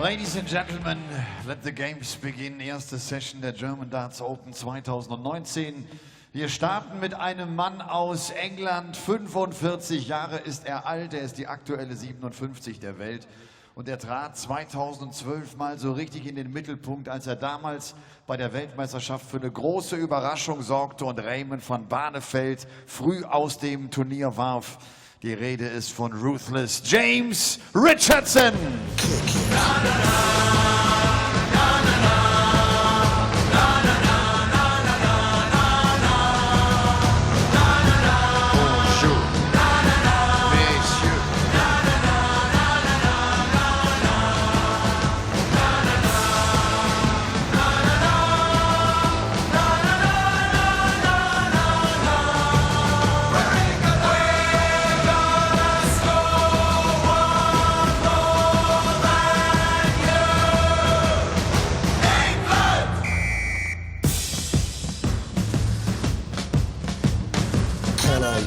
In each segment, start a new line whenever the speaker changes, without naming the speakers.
Ladies and Gentlemen, let the games begin. Erste Session der German Darts Open 2019. Wir starten mit einem Mann aus England. 45 Jahre ist er alt. Er ist die aktuelle 57 der Welt. Und er trat 2012 mal so richtig in den Mittelpunkt, als er damals bei der Weltmeisterschaft für eine große Überraschung sorgte und Raymond van Barneveld früh aus dem Turnier warf. Die Rede ist von Ruthless James Richardson.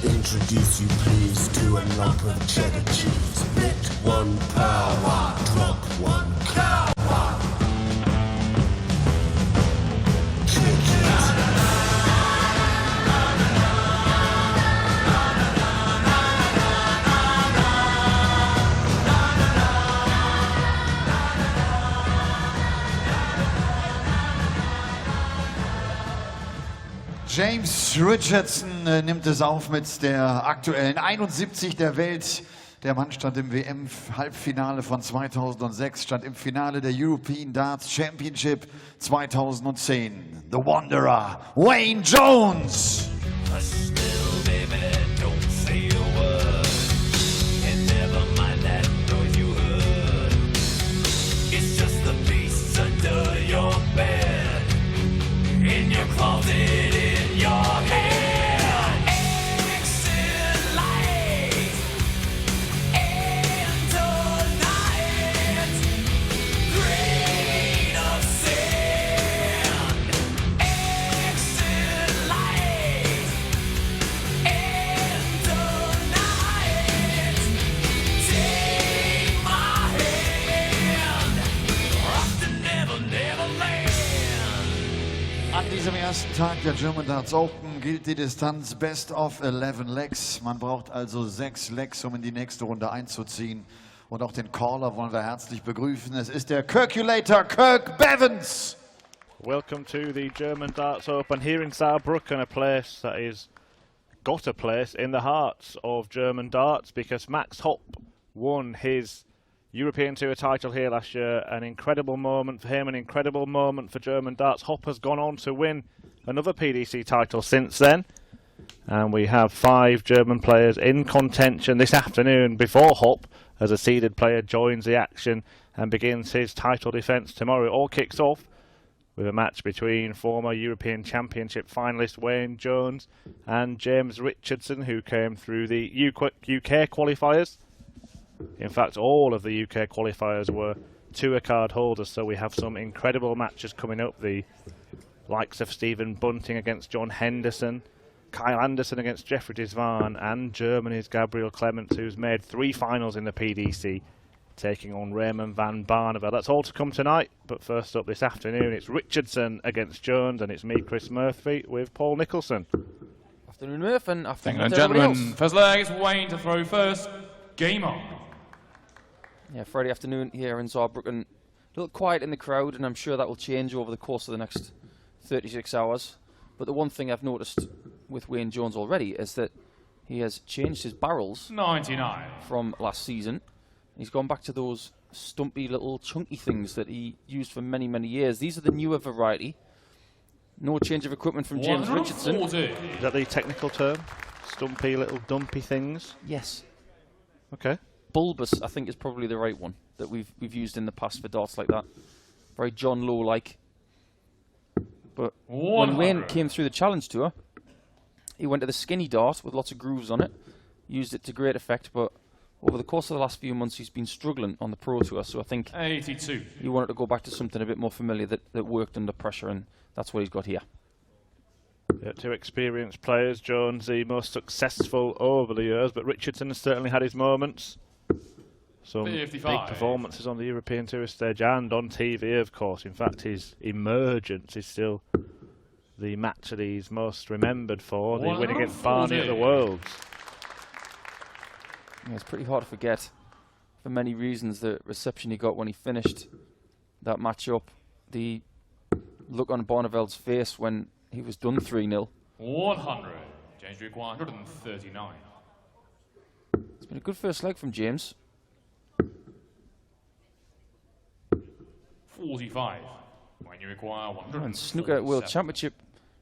Introduce you please to a lump of cheddar cheese. Knit one power, drop one cow. Kick it.
James Richardson nimmt es auf mit der aktuellen 71 der Welt. Der Mann stand im WM-Halbfinale von 2006, stand im Finale der European Darts Championship 2010. The Wanderer, Wayne Jones. An diesem ersten Tag der German Darts Open gilt die Distanz Best of 11 Legs. Man braucht also 6 Legs, um in die nächste Runde einzuziehen. Und auch den Caller wollen wir herzlich begrüßen. Es ist der Calculator Kirk Bevans.
Welcome to the German Darts Open here in Saarbrücken, a place that is got a place in the hearts of German darts because Max Hopp won his European Tour title here last year. An incredible moment for him, an incredible moment for German darts. Hopp has gone on to win another PDC title since then. And we have 5 German players in contention this afternoon before Hopp, as a seeded player, joins the action and begins his title defence tomorrow. It all kicks off with a match between former European Championship finalist Wayne Jones and James Richardson, who came through the UK qualifiers. In fact, all of the UK qualifiers were tour card holders, so we have some incredible matches coming up. The likes of Stephen Bunting against John Henderson, Kyle Anderson against Jeffrey Desvan, and Germany's Gabriel Clements, who's made 3 finals in the PDC, taking on Raymond van Barneveld. That's all to come tonight, but first up this afternoon, it's Richardson against Jones, and it's me, Chris Murphy, with Paul Nicholson.
Afternoon, Murph, and afternoon,
and gentlemen. First leg, it's Wayne to throw first. Game on.
Yeah, Friday afternoon here in Saarbrücken. A little quiet in the crowd, and I'm sure that will change over the course of the next 36 hours. But the one thing I've noticed with Wayne Jones already is that he has changed his barrels
99
from last season. He's gone back to those stumpy little chunky things that he used for many, many years. These are the newer variety. No change of equipment from James Richardson.
Is that the technical term? Stumpy little dumpy things?
Yes.
Okay.
Bulbous, I think, is probably the right one that we've used in the past for darts like that. Very John Lowe-like. But when Wayne came through the Challenge Tour, he went to the skinny dart with lots of grooves on it, used it to great effect, but over the course of the last few months he's been struggling on the Pro Tour, so I think
82.
He wanted to go back to something a bit more familiar that worked under pressure, and that's what he's got here.
Yeah, 2 experienced players. Jones the most successful over the years, but Richardson has certainly had his moments. some
55.
big performances on the European Tour stage and on TV, of course. In fact, his emergence is still the match that he's most remembered for, the win against Barney at the Worlds.
Yeah, it's pretty hard to forget, for many reasons, the reception he got when he finished that match up. The look on Barneveld's face when he was done 3-0.
100. James require 139.
It's been a good first leg from James.
45. When you require 100.
And snooker World Championship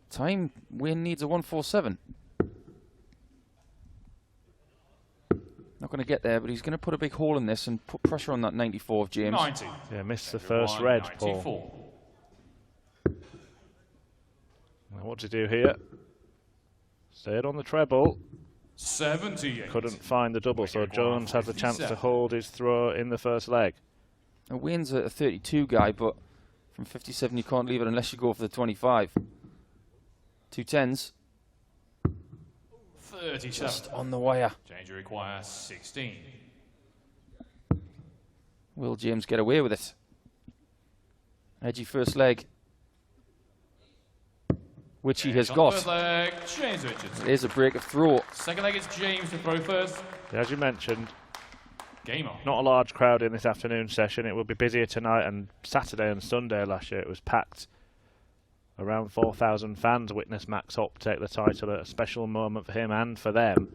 time, Wayne needs a 147. Not going to get there, but he's going to put a big hole in this and put pressure on that 94 of James.
90.
Yeah, missed the first red, Paul.
94.
Now what to do here? Stayed on the treble.
78.
Couldn't find the double, so Jones has the chance to hold his throw in the first leg.
Now Wayne's a 32 guy, but from 57 you can't leave it unless you go for the 25. 2 10s.
37.
Just on the wire.
James require 16.
Will James get away with it? Edgy first leg, which he has got.
First leg, James Richardson.
It is a break of throw.
Second leg, it's James to throw first.
Yeah, as you mentioned,
Game on.
not a large crowd in this afternoon session. It will be busier tonight, and Saturday and Sunday last year it was packed. Around 4,000 fans witnessed Max Hopp take the title at a special moment for him and for them.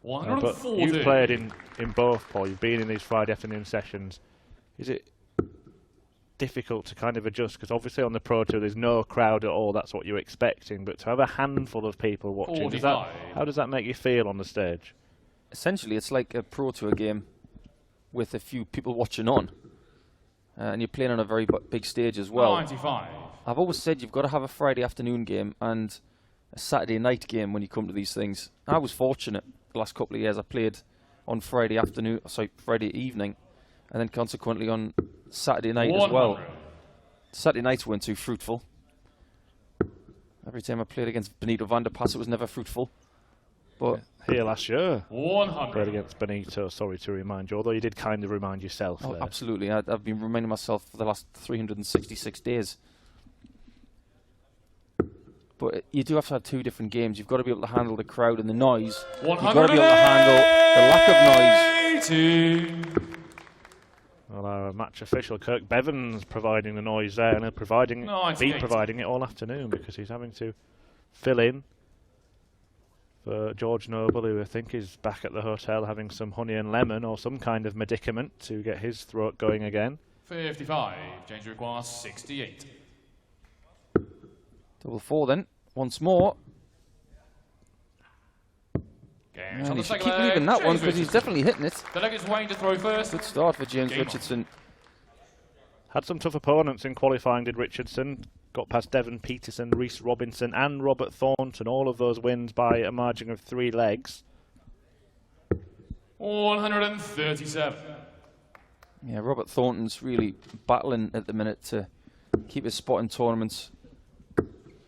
But
140.
you've played in both, Paul. You've been in these Friday afternoon sessions. Is it difficult to kind of adjust? Because obviously on the Pro Tour there's no crowd at all. That's what you're expecting. But to have a handful of people watching, how does that make you feel on the stage?
Essentially, it's like a Pro Tour game with a few people watching on. And you're playing on a very big stage as well.
95.
I've always said you've got to have a Friday afternoon game and a Saturday night game when you come to these things. I was fortunate the last couple of years. I played on Friday evening, and then consequently on Saturday night
100.
as well. Saturday nights weren't too fruitful. Every time I played against Benito van der Pas, it was never fruitful. But
here last year,
100.
played against Benito, sorry to remind you, although you did kind of remind yourself there.
Absolutely. I've been reminding myself for the last 366 days. But you do have to have 2 different games. You've got to be able to handle the crowd and the noise. You've got to be able to handle the lack of noise.
Well, our match official, Kirk Bevan's providing the noise there, and he'll be providing it all afternoon because he's having to fill in for George Noble, who I think is back at the hotel having some honey and lemon or some kind of medicament to get his throat going again.
55. James requires 68.
Double 4 then, once more.
Games
And he should keep leaving that one because he's definitely hitting it.
The leg is Wayne to throw first.
Good start for James
Game
Richardson.
Had some tough opponents in qualifying, did Richardson. Got past Devon Peterson, Reese Robinson and Robert Thornton. All of those wins by a margin of 3 legs.
137.
Yeah, Robert Thornton's really battling at the minute to keep his spot in tournaments.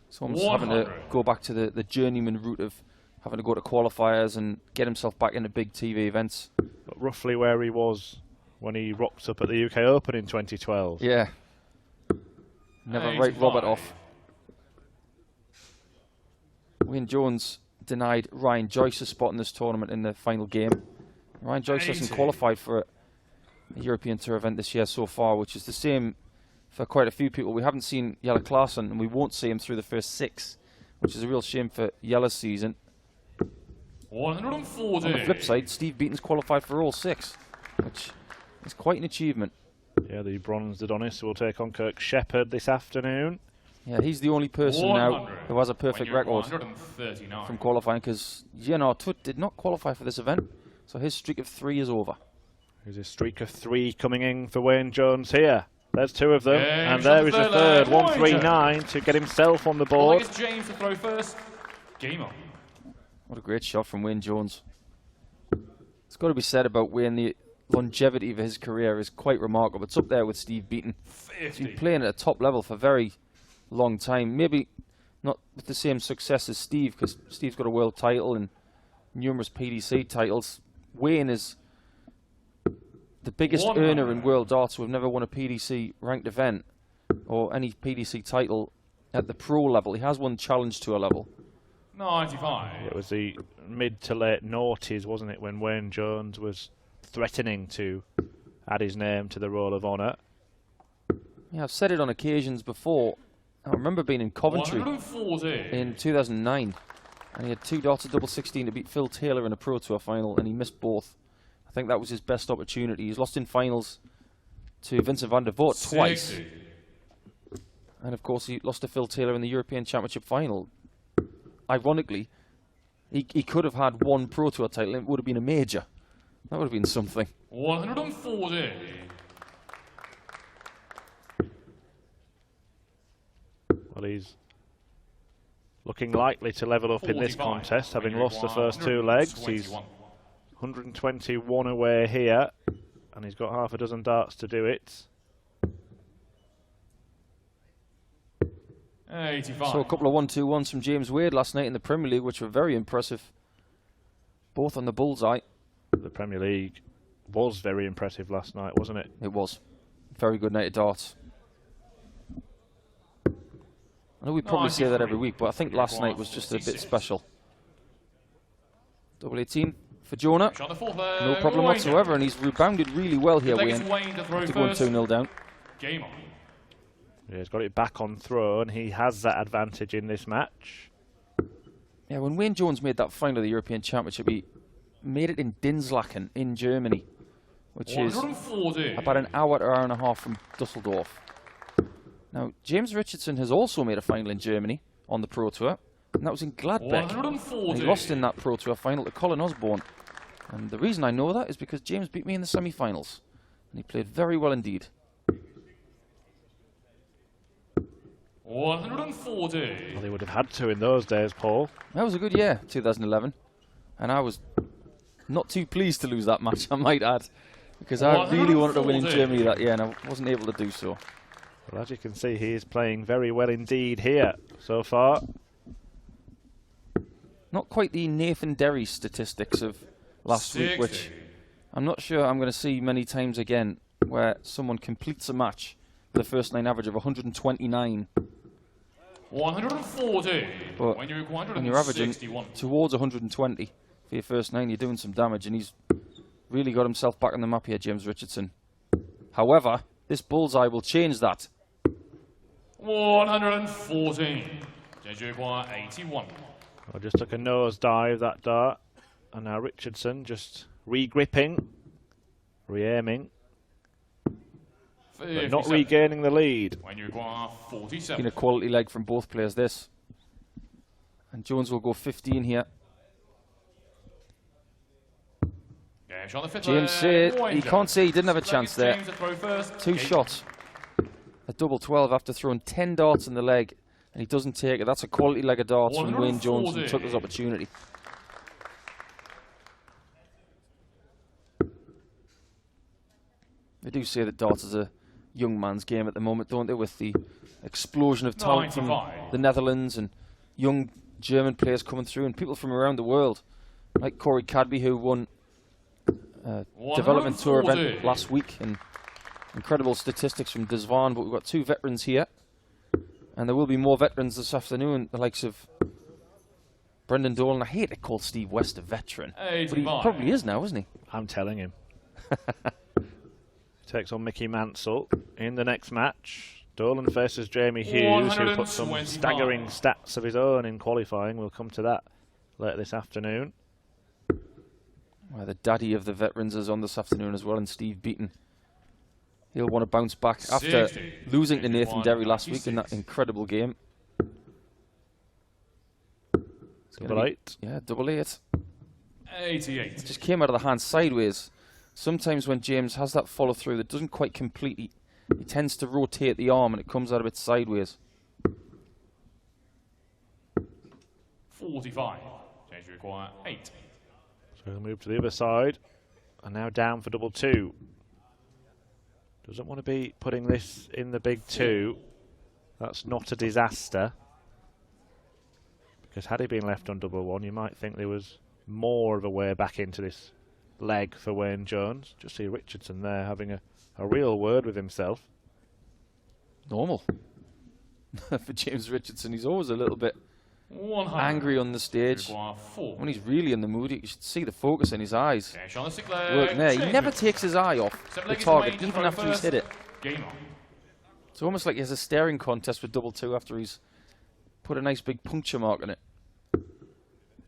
He's almost having to go back to the journeyman route of having to go to qualifiers and get himself back into big TV events.
But roughly where he was when he rocked up at the UK Open in 2012.
Yeah. Never write Robert off. Wayne Jones denied Ryan Joyce a spot in this tournament in the final game. Ryan Joyce hasn't qualified for a European Tour event this year so far, which is the same for quite a few people. We haven't seen Jelle Klaassen, and we won't see him through the first 6, which is a real shame for Jelle's season.
140.
On the flip side, Steve Beaton's qualified for all 6, which is quite an achievement.
Yeah, the bronze Adonis will take on Kirk Shepherd this afternoon.
Yeah, he's the only person now who has a perfect record
139.
from qualifying, because Jeanard Tut did not qualify for this event, so his streak of 3 is over.
There's a streak of 3 coming in for Wayne Jones here. There's 2 of them,
Yeah,
and there is a third,
139
139 to get himself on the board.
It's James to throw first. Game on.
What a great shot from Wayne Jones. It's got to be said about Wayne, the longevity of his career is quite remarkable. It's up there with Steve Beaton.
50.
He's been playing at a top level for a very long time. Maybe not with the same success as Steve, because Steve's got a world title and numerous PDC titles. Wayne is the biggest earner in World Darts who have never won a PDC ranked event or any PDC title at the pro level. He has won Challenge Tour level.
95.
It was the mid to late noughties, wasn't it, when Wayne Jones was threatening to add his name to the Roll of Honour.
Yeah, I've said it on occasions before. I remember being in Coventry
140.
in 2009, and he had 2 darts at double 16 to beat Phil Taylor in a Pro Tour final, and he missed both. I think that was his best opportunity. He's lost in finals to Vincent van der Voort twice.
60.
And of course he lost to Phil Taylor in the European Championship final. Ironically, he could have had 1 Pro Tour title and it would have been a major. That would have been something.
140.
Well, he's looking likely to level up in this
45.
contest, having
When you
lost the
require
first 2 legs. He's
121.
121 away here, and he's got half a dozen darts to do it.
85.
So a couple of 1-2-1s from James Wade last night in the Premier League, which were very impressive. Both on the bullseye.
The Premier League was very impressive last night, wasn't it?
It was. Very good night of darts. I know we probably say that every week, but I think last night was just a bit special. Double 18 for Jonah.
On the fourth
No
leg,
problem
Wayne
whatsoever, and he's rebounded really well here,
Legs
Wayne.
Wayne to throw
After going
first.
2-0 down.
Game on.
Yeah, he's got it back on throw, and he has that advantage in this match.
Yeah, when Wayne Jones made that final of the European Championship, he made it in Dinslaken in Germany, which is
140.
about an hour to hour and a half from Dusseldorf. Now, James Richardson has also made a final in Germany on the Pro Tour, and that was in Gladbeck.
140.
And he lost in that Pro Tour final to Colin Osborne. And the reason I know that is because James beat me in the semi-finals, and he played very well indeed.
140.
Well, they would have had to in those days, Paul.
That was a good year, 2011. And I was not too pleased to lose that match, I might add, because I really wanted to win in
140.
Germany that year, and I wasn't able to do so.
Well, as you can see, he is playing very well indeed here so far.
Not quite the Nathan Derry statistics of last week,
60.
which I'm not sure I'm going to see many times again, where someone completes a match with a first 9 average of 129.
140.
But
When you're
when you're averaging
161.
towards 120 for your first 9, you're doing some damage, and he's really got himself back on the map here, James Richardson. However, this bullseye will change that.
114. James require 81.
I just took a nosedive, that dart. And now Richardson just re-gripping, re-aiming, but not
57.
regaining the lead.
When you require
Been
47.
a quality leg from both players, this. And Jones will go 15 here.
Games on the fifth
James
leg,
said
Wayne
he
Jones.
can't say he didn't have a chance there.
James to throw first.
2
Game
shots. A double 12 after throwing 10 darts in the leg, and he doesn't take it. That's a quality leg of darts from Wayne Jones, and
140.
took his opportunity. They do say that darts is a young man's game at the moment, don't they, with the explosion of talent from
95.
the Netherlands and young German players coming through, and people from around the world, like Corey Cadby, who won a development tour event
140.
last week, and incredible statistics from Desvan. But we've got 2 veterans here, and there will be more veterans this afternoon, the likes of Brendan Dolan. I hate to call Steve West a veteran, but he
85.
probably is now, isn't he?
I'm telling him. Takes on Mickey Mansell in the next match. Dolan faces Jamie Hughes, who put some
125.
staggering stats of his own in qualifying. We'll come to that later this afternoon.
Well, the daddy of the veterans is on this afternoon as well, and Steve Beaton. He'll want to bounce back after
60.
losing to Nathan Derry last week in that
96.
incredible game. It's gonna
Double
be-
8.
Yeah, double 8.
88.
Just came out of the hand sideways. Sometimes when James has that follow through that doesn't quite complete, he tends to rotate the arm and it comes out a bit sideways.
45. James require 8.
So he'll move to the other side. And now down for double 2. Doesn't want to be putting this in the big 2. That's not a disaster. Because had he been left on double 1, you might think there was more of a way back into this leg for Wayne Jones. Just see Richardson there having a real word with himself.
Normal. For James Richardson, he's always a little bit
100.
angry on the stage. When he's really in the mood, you should see the focus in his eyes.
Cash on the stick leg.
Working there. He
Check.
never takes his eye off
Seven
the
leg is
target,
waiting to
even
throw
after he's
first.
hit it.
Game on.
It's almost like he has a staring contest with double two after he's put a nice big puncture mark in it.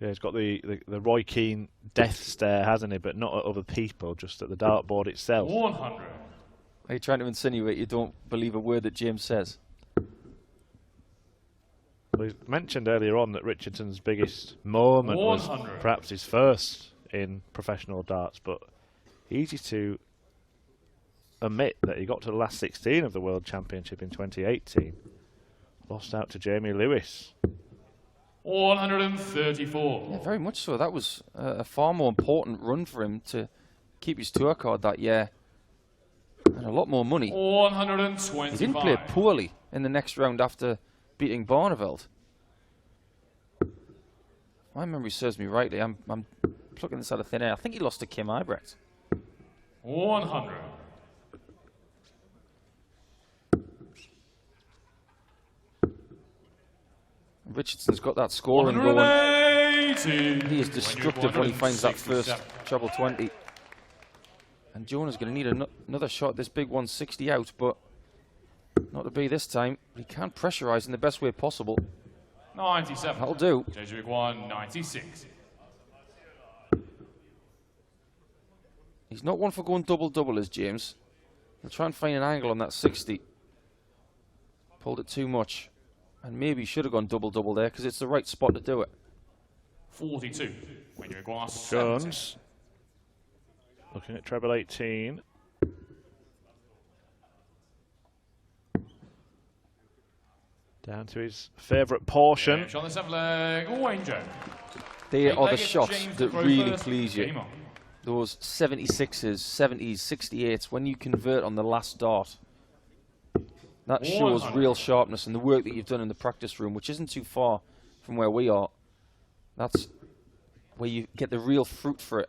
Yeah, he's got the Roy Keane death stare, hasn't he? But not at other people, just at the dartboard itself.
100.
Are you trying to insinuate you don't believe a word that James says?
Well, he mentioned earlier on that Richardson's biggest moment was
100.
perhaps his first in professional darts, but easy to admit that he got to the last 16 of the World Championship in 2018. Lost out to Jamie Lewis.
134.
Yeah, very much so. That was a far more important run for him to keep his tour card that year. And a lot more money.
125.
He didn't play poorly in the next round after beating Barneveld. My memory serves me rightly. I'm plucking this out of thin air. I think he lost to Kim Ibrecht.
100.
Richardson's got that scoring going.
180.
He is destructive when he finds that first treble 20. And Jonah's going to need another shot at this big 160 out, but not to be this time. He can pressurise in the best way possible.
97.
That'll do.
Jesuit 196.
He's not one for going double-double, is James. He'll try and find an angle on that 60. Pulled it too much. And maybe should have gone double-double there because it's the right spot to do it.
42. When you require 70.
Jones looking at treble 18. Down to his favourite portion.
Cash on the 7 leg. Wayne Jones.
They are the
Leg
shots
exchange
that
throw
really
first.
please you.
Game on.
Those 76s, 70s, 68s, when you convert on the last dart. That shows
100.
real sharpness and the work that you've done in the practice room, which isn't too far from where we are. That's where you get the real fruit for it.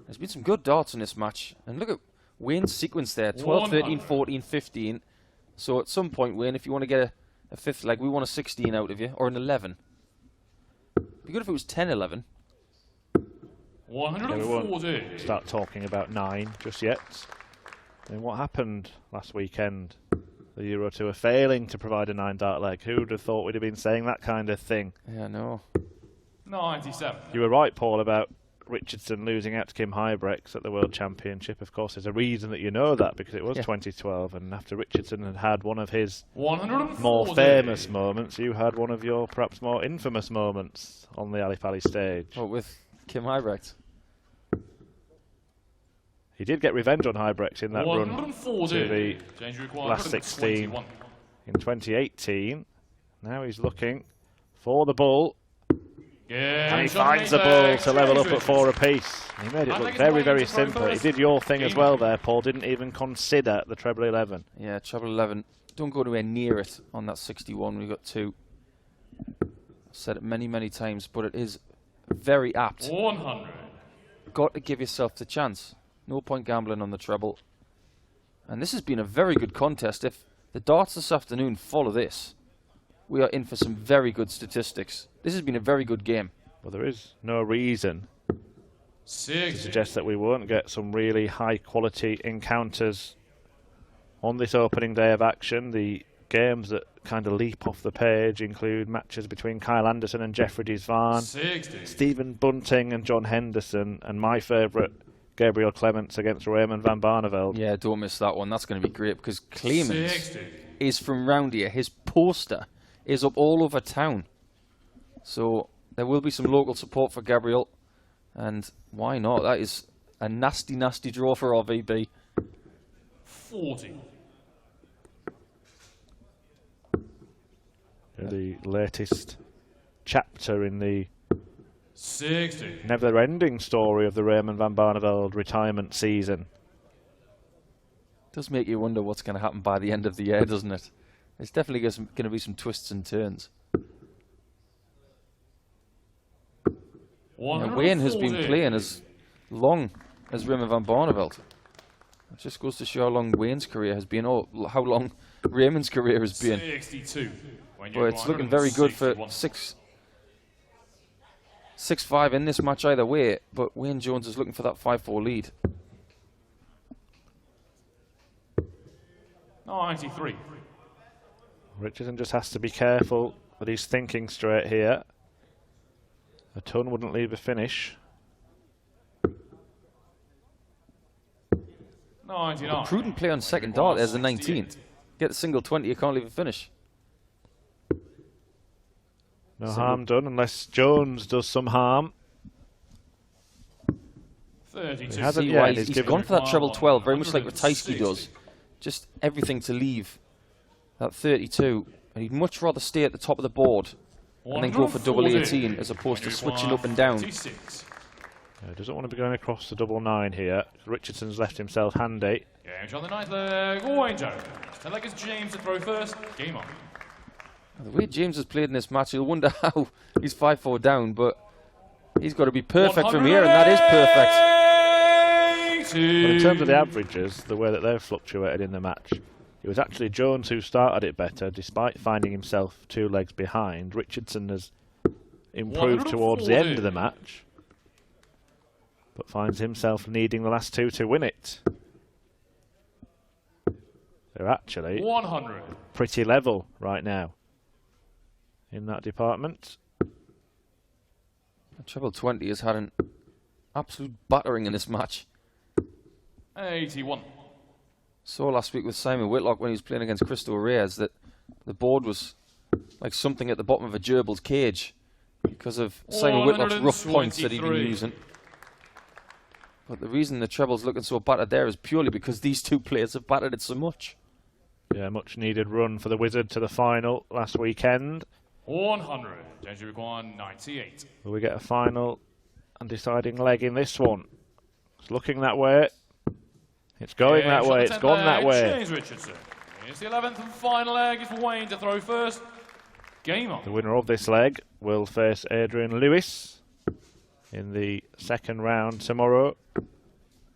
There's been some good darts in this match. And look at Wayne's sequence there, 12, 13,
100.
14, 15. So at some point, Wayne, if you want to get a fifth leg, we want a 16 out of you, or an 11. It'd be good if it was 10, 11.
Yeah, we
140.
won't start talking about 9 just yet. And what happened last weekend? The Euro Tour failing to provide a 9 dart leg. Who would have thought we'd have been saying that kind of thing?
Yeah, no.
97.
You were right, Paul, about Richardson losing out to Kim Hybrex at the World Championship. Of course, there's a reason that you know that, because it was 2012, and after Richardson had had one of his
140.
more famous moments, you had one of your perhaps more infamous moments on the Ali Pali stage.
Oh, with Kim Hybrecht.
He did get revenge on Hybrex in that run
140.
to the
Change required
last 16
121.
in 2018. Now he's looking for the bull, and he finds the bull to level up at 4 apiece. He made it look very, very simple. He did your thing as well there, Paul. Didn't even consider the treble 11.
Yeah, treble 11. Don't go anywhere near it on that 61. We've got 2. I've said it many, many times, but it is very apt.
100.
Got to give yourself the chance. No point gambling on the treble. And this has been a very good contest. If the darts this afternoon follow this, we are in for some very good statistics. This has been a very good game.
Well, there is no reason to
60.
suggest that we won't get some really high-quality encounters on this opening day of action. The games that kind of leap off the page include matches between Kyle Anderson and Jeffrey Disvan,
60.
Stephen Bunting and John Henderson, and my favourite, Gabriel Clements against Raymond van Barneveld.
Yeah, don't miss that one. That's going to be great because Clements
60.
is from round here. His poster is up all over town. So there will be some local support for Gabriel. And why not? That is a nasty, nasty draw for RVB.
40.
The latest chapter in the
60.
never-ending story of the Raymond van Barneveld retirement season.
Does make you wonder what's going to happen by the end of the year, doesn't it? There's definitely going to be some twists and turns. Yeah, Wayne has been playing as long as Remy van Barneveld. It just goes to show how long Wayne's career has been, or how long Raymond's career has been.
62.
Well, it's looking very good for 6-5 in this match either way, but Wayne Jones is looking for that 5-4 lead.
93.
Richardson just has to be careful that he's thinking straight here. A ton wouldn't leave a finish.
99.
A prudent play on second dart, there's the 19. Get the single 20, you can't leave a finish.
No harm done unless Jones does some harm.
32.
He hasn't
See
yet.
why he's gone for that treble 12, very much like Ratajski does. Just everything to leave that 32. And he'd much rather stay at the top of the board and then go for double 18 as opposed to switching up and down.
56.
He doesn't want to be going across the double 9 here. Richardson's left himself handy.
James on the ninth leg. Wayne Jones. 10 leg is James to throw first. Game on.
The way James has played in this match, you'll wonder how he's 5-4 down, but he's got to be perfect from here, and that is perfect.
But in terms of the averages, the way that they've fluctuated in the match, it was actually Jones who started it better, despite finding himself 2 legs behind. Richardson has improved towards the end of the match, but finds himself needing the last 2 to win it. They're actually
100.
pretty level right now in that department.
Treble 20 has had an absolute battering in this match.
81.
Saw last week with Simon Whitlock when he was playing against Cristo Reyes that the board was like something at the bottom of a gerbil's cage because of Simon Whitlock's rough points that he'd been using. But the reason the treble's looking so battered there is purely because these 2 players have battered it so much.
Yeah, much needed run for the Wizard to the final last weekend.
100. James require 98.
Will we get a final and deciding leg in this one? It's looking that way. It's going that way. It's gone that way.
James Richardson. It's the 11th and final leg. It's for Wayne to throw first. Game on.
The winner of this leg will face Adrian Lewis in the second round tomorrow.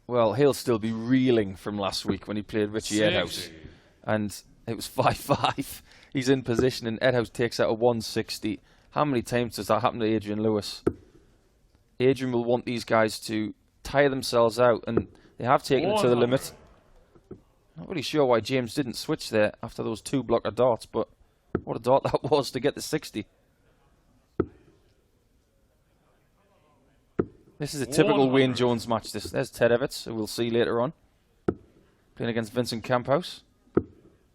Well, he'll still be reeling from last week when he played Richie Edhouse. And it was 5-5. He's in position and Edhouse takes out a 160. How many times does that happen to Adrian Lewis? Adrian will want these guys to tire themselves out, and they have taken it to the limit. Not really sure why James didn't switch there after those 2 blocker darts, but what a dart that was to get the 60. This is a typical Wayne Jones match. There's Ted Evans, who we'll see later on, playing against Vincent Campos.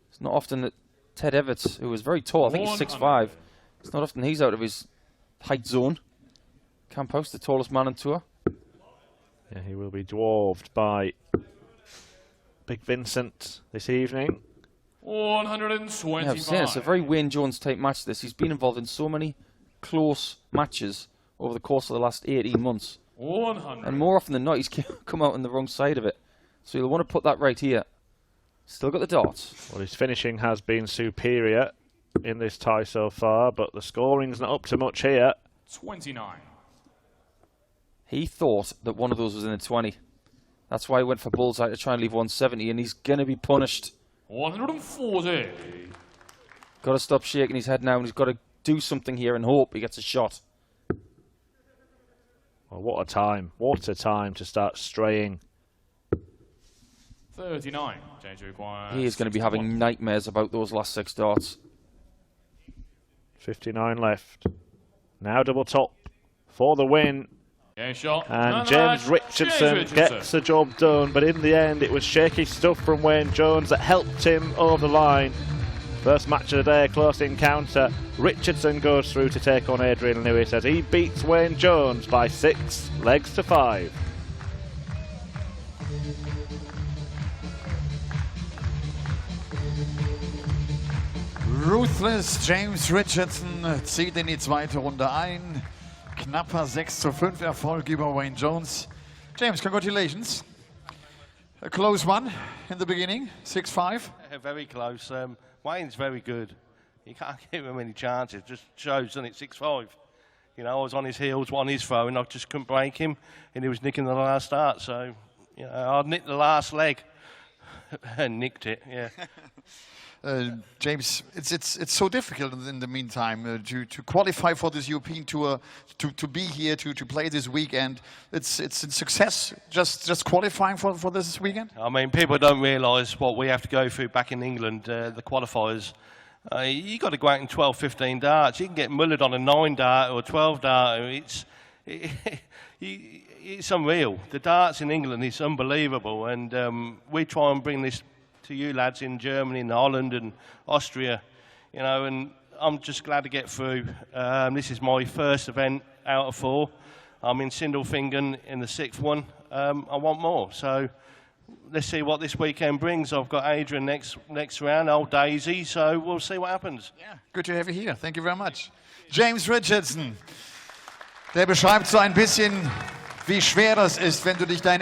It's not often that Ted Evans, who is very tall, I think he's 6'5", it's not often he's out of his height zone. Campos, the tallest man on tour.
Yeah, he will be dwarfed by Big Vincent this evening.
125.
Yeah, I've seen it's a very Wayne Jones type match. This he's been involved in so many close matches over the course of the last 18 months.
100.
And more often than not, he's come out on the wrong side of it. So you'll want to put that right here. Still got the darts.
Well, his finishing has been superior in this tie so far, but the scoring's not up to much here.
29.
He thought that one of those was in the 20. That's why he went for bullseye to try and leave 170, and he's going to be punished.
140.
Got to stop shaking his head now, and he's got to do something here and hope he gets a shot.
Well, what a time. What a time to start straying.
39. James requires
He is going to be having nightmares about those last 6 darts.
59 left. Now double top for the win.
Yeah, shot.
And James Richardson gets the job done, but in the end it was shaky stuff from Wayne Jones that helped him over the line. First match of the day, close encounter. Richardson goes through to take on Adrian Lewis as he beats Wayne Jones by 6 legs to 5.
Ruthless James Richardson zieht in die 2. Runde ein. Knapper 6:5 Erfolg über Wayne Jones. James, congratulations. A close one in the beginning, 6-5.
Yeah, very close. Wayne's very good. You can't give him any chances. Just shows, doesn't it? 6-5. You know, I was on his heels, on his throw, and I just couldn't break him, and he was nicking the last start. So You know, I nicked the last leg. Nicked it, yeah.
James, it's so difficult in the meantime to qualify for this European Tour, to be here, to play this weekend. It's a success just qualifying for this weekend.
I mean, people don't realise what we have to go through back in England, the qualifiers. You got to go out in 12, 15 darts. You can get mullered on a 9 dart or a 12 dart. It's unreal. The darts in England is unbelievable, and we try and bring this to you lads in Germany and Holland and Austria, you know, and I'm just glad to get through. This is my first event out of 4. I'm in Sindelfingen in the 6th one. I want more, so let's see what this weekend brings. I've got Adrian next round, old Daisy, so we'll see what happens.
Yeah, good to have you here. Thank you very much. James Richardson, der beschreibt so ein bisschen, wie schwer das ist, wenn du dich dein